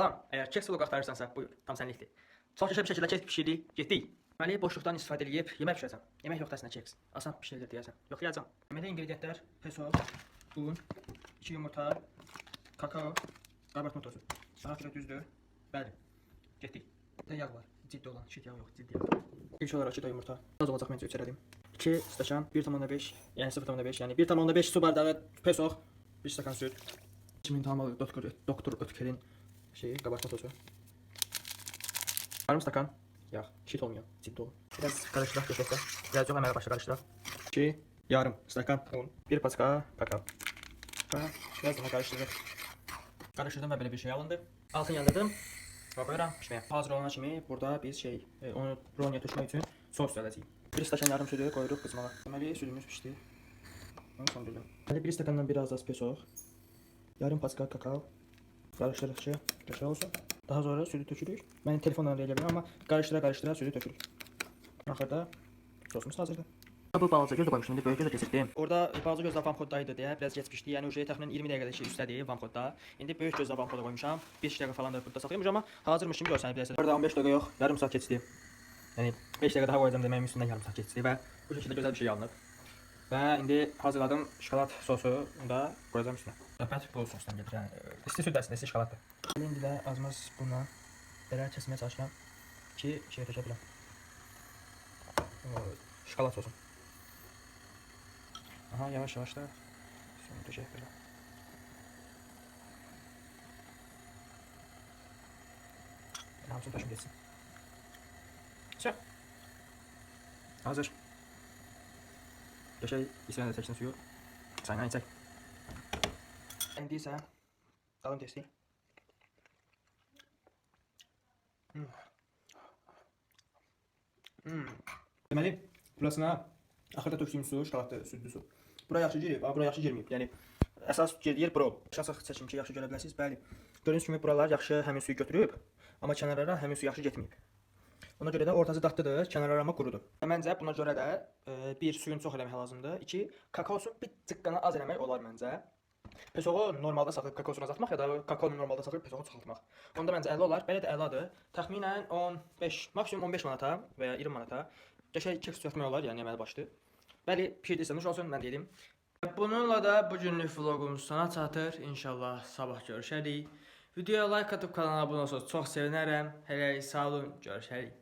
Tamam, eğer keks vlog axtarırsansa buyur, tam sənlikdir. Çox qəşəng bir şəkildə keks bişiririk, getdik. Deməli, boşluqdan istifadə edib yemək bişirəcəm. Yemək yoxdur əslində keks. Asan bişirilir deyəsən. Yoxlayacağam. Deməli, ingredientlər: peso, un, 2 yumurta, kakao, qabartma tozu. Daha sonra düzdür. Bəli. Getdik. Bir də yağ var. Ciddi olan, şit yağı yox, ciddi yağ. İlk olarak 2 yumurta. Az olacaq məncə içərədim. 2 stəkan, 1,5, yəni 0,5, yəni 1,5 su bardağı peso, 1 stəkan süt. 2000 tamam Doktor Ötker'in şeyi, kabartma tozu. Yarım stəkan yağ, şit olmuyor, ciddi olun. Biraz karıştıraq geçəkdə. Biraz yox, əmələ başla karıştıraq. 2 yarım stəkan un, 1 paçka kakao. Biraz daha karıştırırıq. Karıştırdım və belə bir şey alındı. Altını yandırdım. Və qoyuram pişməyə. Hazır olan kimi burada biz onu brownie tökmək üçün sos düzələcəyik. 1 stəkan yarım sütü qoyuruq qızmağa. Deməli sütümüz pişdi. Onu söndürdüm. Deməli 1 stəkandan biraz az peso, yarım paçka kakao. Karıştırdıkça qəşəng olsun. Daha sonra sütü tökürük. Mən telefonla da eləyə bilərəm, amma qarışdıra sütü tökürük. Axırda sosumuz hazırdır. Bu balaca göz də qoymuşdum, indi böyük göz də keçirdim. Orada balaca gözlə vamxoddaydı deyə biraz keçmişdi. Yəni uje təxminən 20 dəqiqədə şey üstədir vamxodda. İndi böyük gözlə vamxodda qoymuşam. 5 dəqiqə falan da burada saxlayırmış, amma hazırmış kimi görsənib biləsiniz. Orada 15 dəqiqə yox, yarım saat keçdi. Yəni 5 dəqiqə daha qoyacağam deməyin üstündən yarım saat keçdi və bu şəkildə gözəl bir şey alınıb. Və indi hazırladım şokolad sosunu da qoyacağım üstünə. Söhbət bu sosdan gedir. Yəni isti süd əslində, isti şokoladdır. İndi də azmaz bununla belə kəsməyə çalışıram ki, şey tökə biləm. Şokolad sosu. Aha, yavaş yavaş da sonra tökək belə. Hamısını töküm geçsin. Все. Hazır. Yaşay İsrail'de çəksin suyu. Sayına içək. İndi isə dalım testi. Deməli, burasına axırda tökdüyüm su, şokoladlı südlü su. Bura yaxşı girib, bura yaxşı girməyib. Yəni əsas yer bura. Şəxs çəkim ki, yaxşı görə biləsiniz. Bəli. Gördüyünüz kimi buralar yaxşı həmin suyu götürüb, amma kənarlara həmin su yaxşı getməyib. Ona görə də ortası dadlıdır, kənarları amma qurudur. Məncə buna görə də bir suyun çox eləmək lazımdır. 2 kakaosun bir cıqqana az eləmək olar məncə. Pesonu normalda saxlayıb kakaosunu azaltmaq ya da kakaonu normalda saxlayıb pesonu çoxaltmaq. Onda məncə əla olar. Belə də əladır. Təxminən 15, maksimum 15 manata və ya 20 manata qəşəng keks düzəltmək olar, yəni əməli başdır. Bəli, pişirdiysə nuş olsun, mən dedim. Bununla da bugünlük vlogumuz sona çatır. İnşallah sabah görüşərik. Videoya like atıb kanala abunə olsanız çox sevinərəm. Hələlik sağ olun, görüşərik.